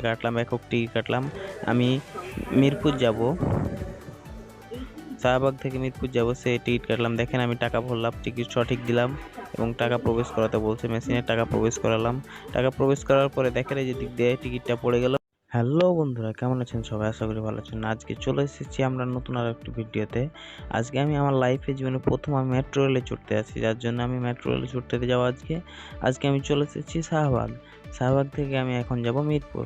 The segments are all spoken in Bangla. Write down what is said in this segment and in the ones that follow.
কাটলাম, একক টিকিট কাটলাম। আমি মিরপুর যাব, শাহবাগ থেকে মিরপুর যাব, সে টিকিট কাটলাম। দেখেন আমি টাকা ভরলাম, টিকিট সঠিক দিলাম এবং টাকা প্রবেশ করাতে বলছে মেশিনে, টাকা প্রবেশ করালাম। টাকা প্রবেশ করার পরে দেখেন এই যে দিক দিয়ে টিকিটটা পড়ে গেল। হ্যালো বন্ধুরা, কেমন আছেন সবাই? আশা করি ভালো আছেন। আজকে চলে এসেছি আমরা নতুন আর একটি ভিডিওতে। আজকে আমি আমার লাইফে জীবনে প্রথম আমি মেট্রো রেলে চড়তে আছি, যার জন্য আমি মেট্রো রেলে চড়তে যাবো আজকে আমি চলে এসেছি শাহবাগ। শাহবাগ থেকে আমি এখন যাব মিরপুর।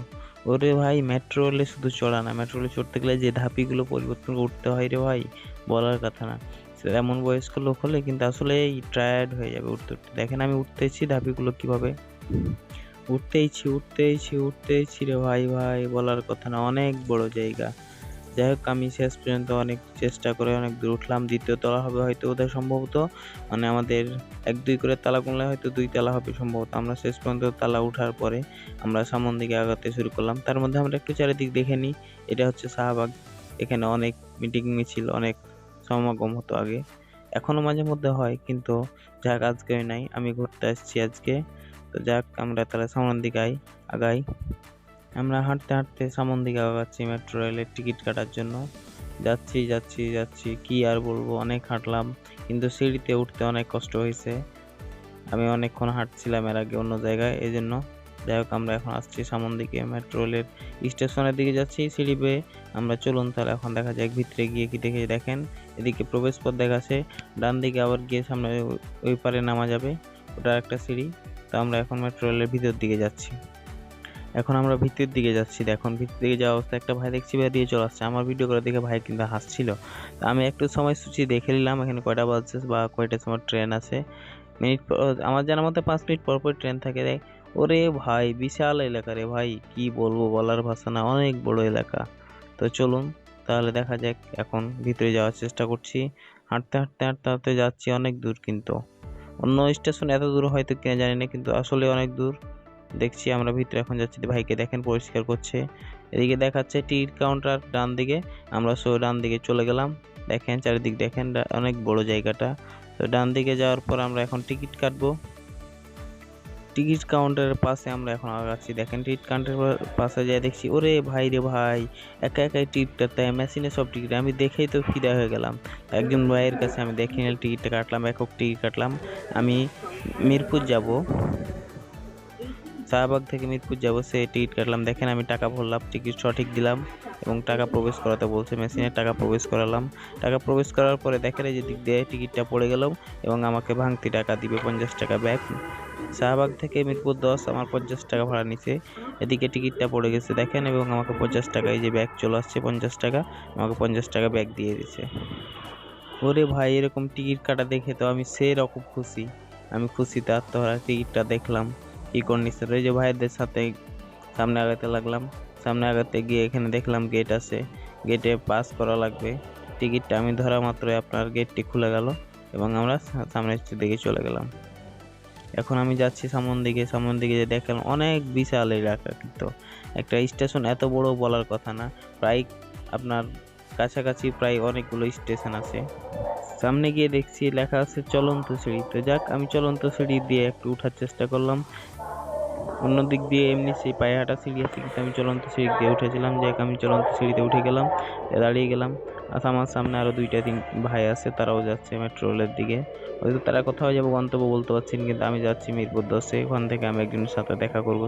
ওরে ভাই, মেট্রো রেলে শুধু চড়া না, মেট্রো রেলে চড়তে গেলে যে ধাপিগুলো পরিবর্তন করে উঠতে হয় রে ভাই, বলার কথা না। এমন বয়স্ক লোক হলে কিন্তু আসলে টায়ার্ড হয়ে যাবে উঠতে উঠতে। দেখেন আমি উঠতেছি ধাপিগুলো কিভাবে, উঠতেইছি রে ভাই, বলার কথা না, অনেক বড় জায়গা। যাই হোক, আমি শেষ পর্যন্ত অনেক চেষ্টা করে অনেক দূর উঠলাম। দ্বিতীয় তলা হবে হয়তো ওদের সম্ভবত, মানে আমাদের 1-2 করে তালা গুনলে হয়তো 2 তালা হবে সম্ভবত। আমরা শেষ পর্যন্ত তালা উঠার পরে আমরা সামন দিকে আগাতে শুরু করলাম। তার মধ্যে আমরা একটু চারিদিক দেখে নিই। এটা হচ্ছে শাহবাগ। এখানে অনেক মিটিং মিছিল, অনেক সমাগম হতো আগে, এখনো মাঝে মধ্যে হয়, কিন্তু যাক আজকে নাই, আমি ঘুরতে আসছি আজকে। তো যাক, আমরা তাহলে সামনের দিকে আগাই। আমরা হাঁটতে হাঁটতে সামন দিকে আগাচ্ছি মেট্রো রেলের টিকিট কাটার জন্য। যাচ্ছি, কি আর বলবো, অনেক হাঁটলাম, কিন্তু সিঁড়িতে উঠতে অনেক কষ্ট হয়েছে। আমি অনেকক্ষণ হাঁটছিলাম এর আগে অন্য জায়গায়, এই জন্য। যাই হোক, আমরা এখন আসছি সামন দিকে, মেট্রো রেলের স্টেশনের দিকে যাচ্ছি সিঁড়ি বেয়ে। আমরা চলুন তাহলে এখন দেখা যাক ভিতরে গিয়ে কি দেখে। দেখেন এদিকে প্রবেশ পথ দেখাচ্ছে, ডান দিকে আবার গিয়ে সামনে ওই পারে নামা যাবে, ওটা একটা সিঁড়ি। তো আমরা এখন মেট্রো রেলের ভিতর দিকে যাচ্ছি। দেখুন ভিতর দিকে যাওয়া অবস্থা একটা ভাই দেখছি বেরিয়ে চলে আসছে। আমার ভিডিও করে দেখে ভাই কিন্তু হাসছিল। তো আমি একটু সময়সূচি দেখে নিলাম, এখানে কয়টা বাজছে বা কয়টার সময় ট্রেন আছে। আমার জানার মতে 5 মিনিট পর পর ট্রেন থাকে। ওরে ভাই, বিশাল এলাকা রে ভাই, কি বলবো, বলার ভাষা না, অনেক বড় এলাকা। তো চলুন তাহলে দেখা যাক, এখন ভিতরে যাওয়ার চেষ্টা করছি। হাঁটতে যাচ্ছি অনেক দূর, কিন্তু অন্য স্টেশন এত দূর হয়তো কিনা জানি না, কিন্তু আসলে অনেক দূর। দেখছি আমরা ভিতরে এখন যাচ্ছি, ভাইকে দেখেন পরিষ্কার করছে। এদিকে দেখাচ্ছে টিকিট কাউন্টার ডান দিকে, আমরা ডান দিকে চলে গেলাম। দেখেন চারিদিক দেখেন, অনেক বড় জায়গাটা। তো ডান দিকে যাওয়ার পর আমরা এখন টিকিট কাটবো। টিকিট কাউন্টারের পাশে আমরা এখন আগাচ্ছি। দেখেন টিকিট কাউন্টারের পাশে যাই দেখছি, ওরে ভাই রে ভাই, একাই টিকিট কাটতে হয়, মেশিনে সব টিকিট। আমি দেখেই তো ফিদা হয়ে গেলাম। একজন ভাইয়ের কাছে আমি দেখে নিলাম, টিকিটটা কাটলাম, একক টিকিট কাটলাম। আমি মিরপুর যাব, শাহবাগ থেকে মিরপুর যাব, সে টিকিট কাটলাম। দেখেন আমি টাকা ভরলাম, টিকিট সঠিক দিলাম এবং টাকা প্রবেশ করাতে বলছে মেশিনে, টাকা প্রবেশ করালাম। টাকা প্রবেশ করার পরে দেখেন এই যে দিক দিয়ে টিকিটটা পড়ে গেল এবং আমাকে ভাঙতি টাকা দিবে 50 টাকা ব্যাক। শাহবাগ থেকে মিরপুর 10 আমার 50 টাকা ভাড়া নিছে। এদিকে টিকিটটা পড়ে গেছে দেখেন, এবং আমাকে 50 টাকা, এই যে ব্যাগ চলে আসছে 50 টাকা, আমাকে 50 টাকা ব্যাগ দিয়ে দিছে। ওরে ভাই, এরকম টিকিট কাটা দেখে তো আমি সেরকম খুশি। আমি খুশিতে আত্মহারা, টিকিটটা দেখলাম কি কন্ডিশন। ওই যে ভাইদের সাথে সামনে আগাতে লাগলাম। সামনে আগাতে গিয়ে এখানে দেখলাম গেট আছে, গেটে পাস করা লাগবে। টিকিটটা আমি ধরা মাত্র আপনার গেটটি খুলে গেল এবং আমরা সামনের দিকে চলে গেলাম। এখন আমি যাচ্ছি সামন দিকে যে দেখলাম অনেক বিশাল এলাকা, কিন্তু একটা স্টেশন এত বড় বলার কথা না, প্রায় আপনার কাছাকাছি প্রায় অনেকগুলো স্টেশন আছে। সামনে গিয়ে দেখছি লেখা আছে চলন্ত সিঁড়ি। তো যাক, আমি চলন্ত সিঁড়ি দিয়ে একটু উঠার চেষ্টা করলাম। অন্য দিক দিয়ে এমনি সেই পায়ে হাঁটা সিঁড়ি আছে, কিন্তু আমি চলন্ত সিঁড়ি দিয়ে উঠেছিলাম। যাক, আমি চলন্ত সিঁড়িতে উঠে গেলাম, দাঁড়িয়ে গেলাম। আর আমার সামনে আরো 2-3 ভাই আছে, তারাও যাচ্ছে মেট্রো রেলের দিকে। হয়তো তারা কোথাও যাবো গন্তব্য বলতে পারছেন, কিন্তু আমি যাচ্ছি মিরপুর 10-এ। ওখান থেকে আমি একজনের সাথে দেখা করবো,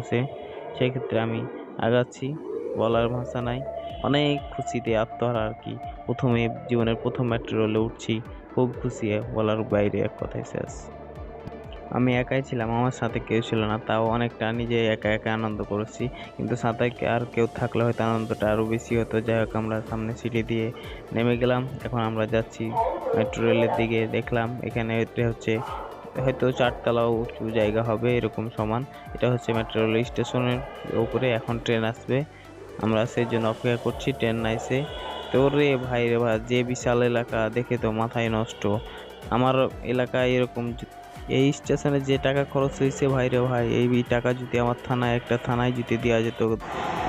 সেই ক্ষেত্রে আমি আগাচ্ছি, বলার ভাষা নাই, অনেক খুশিতে আত্মহারা আর কি। জীবনের প্রথম মেট্রো রেলে উঠছি, খুব খুশি, বলার বাইরে, এক কথায় শেষ। আমি একাই ছিলাম, আমার সাথে কেউ ছিল না, তাও অনেকটা নিজে একা আনন্দ করেছি, কিন্তু সাথে আর কেউ থাকলে হয়তো আনন্দটা আরও বেশি হতো। যাই হোক, আমরা সামনে সিঁড়ি দিয়ে নেমে গেলাম। এখন আমরা যাচ্ছি মেট্রো রেলের দিকে। দেখলাম এখানে এটা হচ্ছে হয়তো 4 তলাও উঁচু জায়গা হবে এরকম সমান। এটা হচ্ছে মেট্রো রেল স্টেশনের উপরে, এখন ট্রেন আসবে, আমরা সেই জন্য অপেক্ষা করছি, ট্রেন নাইছে। তো রে ভাই, যে বিশাল এলাকা দেখে তো মাথায় নষ্ট। আমার এলাকায় এরকম এই স্টেশনে যে টাকা খরচ হয়েছে ভাই, এই টাকা যদি আমার একটা থানায় যদি দেওয়া যেত,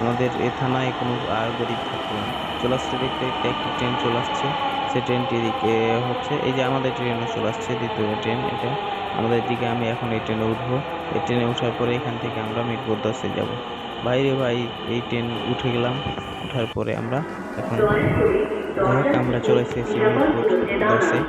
আমাদের এ থানায় কোনো আর গরিব থাকতো না। চলে আসছে, দেখতে দেখতে একটি ট্রেন চলে আসছে। সে ট্রেনটি দিকে হচ্ছে এই যে আমাদের ট্রেনও চলে আসছে, দ্বিতীয় ট্রেন এটা আমাদের দিকে। আমি এখন এই ট্রেনে উঠবো। এই ট্রেনে ওঠার পরে এখান থেকে আমরা মিরপুর 10-এ যাব। বাইরে ভাই এই ট্রেন উঠে গেলাম। ওঠার পরে আমরা এখন যাই হোক আমরা চলে এসেছি মিরপুর 10-এ।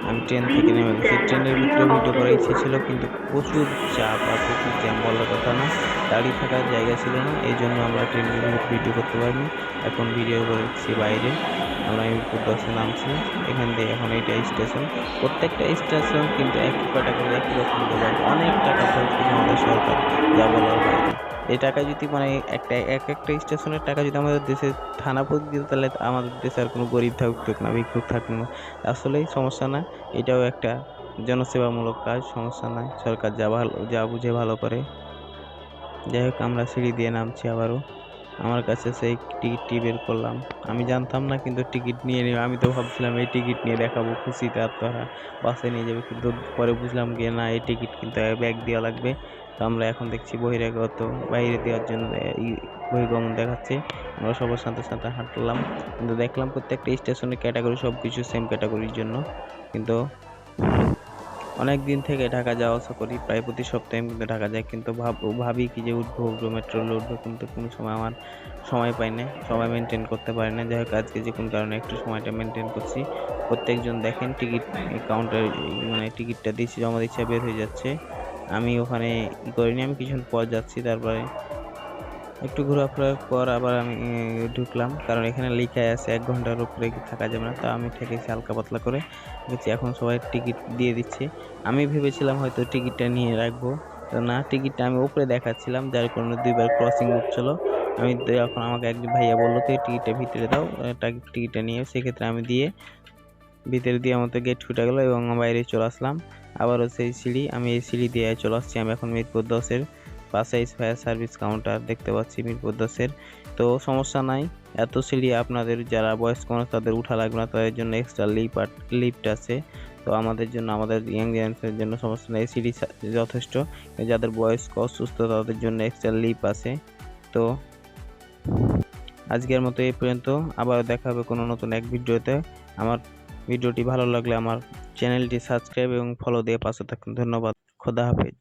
আমি ট্রেন থেকে নেমে গেছি। ট্রেনের ভিতরে ভিডিও করার ইচ্ছে ছিল, কিন্তু প্রচুর চাপ আর প্রচুর জ্যাম, বলার কথা না। দাঁড়িয়ে থাকার জায়গা ছিল না, এই জন্য আমরা ট্রেনের ভিতরে ভিডিও করতে পারিনি। এখন ভিডিও করেছি বাইরে। আমরা মিরপুর 10-এ নামছি। এখান দিয়ে এখন এইটা স্টেশন। প্রত্যেকটা স্টেশন কিন্তু একই ক্যাটাগরি, একই রকম ডিজাইন। অনেক টাকা খরচ করছে আমাদের সরকার, যা বলার বাইরে। এই টাকা যদি মানে একটা স্টেশনের টাকা যদি আমাদের দেশে থানা প্রতি দিত, তাহলে আমাদের দেশে আর কোনো গরিব থাকতো না, ভিক্ষুক থাকতো না। আসলেই সমস্যা না, এটাও একটা জনসেবামূলক কাজ, সমস্যা নাই। সরকার যা বুঝে ভালো করে। যাই হোক আমরা সিঁড়ি দিয়ে নামছি আবারও। আমার কাছে সেই টিকিটটি বের করলাম। আমি জানতাম না কিন্তু টিকিট নিয়ে নিয়ে আমি তো ভাবছিলাম এই টিকিট নিয়ে দেখাবো, খুশিতে আত্মহারা, বাসে নিয়ে যাবে। কিন্তু পরে বুঝলাম গিয়ে না, এই টিকিট কিন্তু ব্যাগ দেওয়া লাগবে। তো আমরা এখন দেখছি বহিরাগত, বাইরে দেওয়ার জন্য বহির্গমন দেখাচ্ছে। আমরা সবার সাথে সাথে হাঁটলাম, কিন্তু দেখলাম প্রত্যেকটা স্টেশনের ক্যাটাগরি সব কিছু সেম ক্যাটাগরির জন্য। কিন্তু অনেক দিন থেকে ঢাকা যাওয়া আসা করি, প্রায় প্রতি সপ্তাহে কিন্তু ঢাকা যাই, কিন্তু ভাবি কি যে উঠবো মেট্রো রেলে উঠবো, কিন্তু কোনো সময় আমার সময় পাই না, সময় মেনটেন করতে পারি না। যাই হোক আজকে যে কোনো কারণে একটু সময়টা মেনটেন করছি। প্রত্যেকজন দেখেন টিকিট কাউন্টার, মানে টিকিটটা দিচ্ছি, জমা দিচ্ছে, বের হয়ে যাচ্ছে। আমি ওখানে করিনি, আমি কিছুক্ষণ পর যাচ্ছি। তারপরে একটু ঘোরাফেরার পর আবার আমি ঢুকলাম, কারণ এখানে লেখাই আছে 1 ঘন্টার উপরে থাকা যাবে না। তো আমি ঠেকেছি হালকা পাতলা করে গেছি। এখন সবাই টিকিট দিয়ে দিচ্ছে। আমি ভেবেছিলাম হয়তো টিকিটটা নিয়ে রাখবো, তো না, টিকিটটা আমি উপরে দেখাচ্ছিলাম, যার কারণে 2বার ক্রসিং উঠছিল। আমি এখন আমাকে একজন ভাইয়া বললো তুই টিকিটটা ভিতরে দাও, টিকিটটা নিয়ে। সেক্ষেত্রে আমি দিয়ে ভিতরে দিয়ে আমার গেট খুলে গেলো এবং বাইরে চলে আসলাম। আবারও সেই সিঁড়ি, আমি এই সিঁড়ি দিয়ে চলে আসছি। আমি এখন মিরপুর 10-এর পাশে ফায়ার সার্ভিস কাউন্টার দেখতে পাচ্ছি মিরপুর 10-এর। তো সমস্যা নাই, এত সিঁড়ি আপনাদের যারা বয়স্ক মানুষ তাদের উঠা লাগবে না, তাদের জন্য এক্সট্রা লিফট আছে। তো আমাদের জন্য, আমাদের ইয়াং জেনারেশনের জন্য সমস্যা নেই, সিঁড়ি যথেষ্ট। যাদের বয়স্ক অসুস্থ তাদের জন্য এক্সট্রা লিফট আছে। তো আজকের মতো এই পর্যন্ত, আবার দেখা হবে কোনো নতুন এক ভিডিওতে। আমার ভিডিওটি ভালো লাগলে আমার চ্যানেলটি সাবস্ক্রাইব এবং ফলো দিয়ে পাশে থাকুন। ধন্যবাদ। খোদা হাফেজ।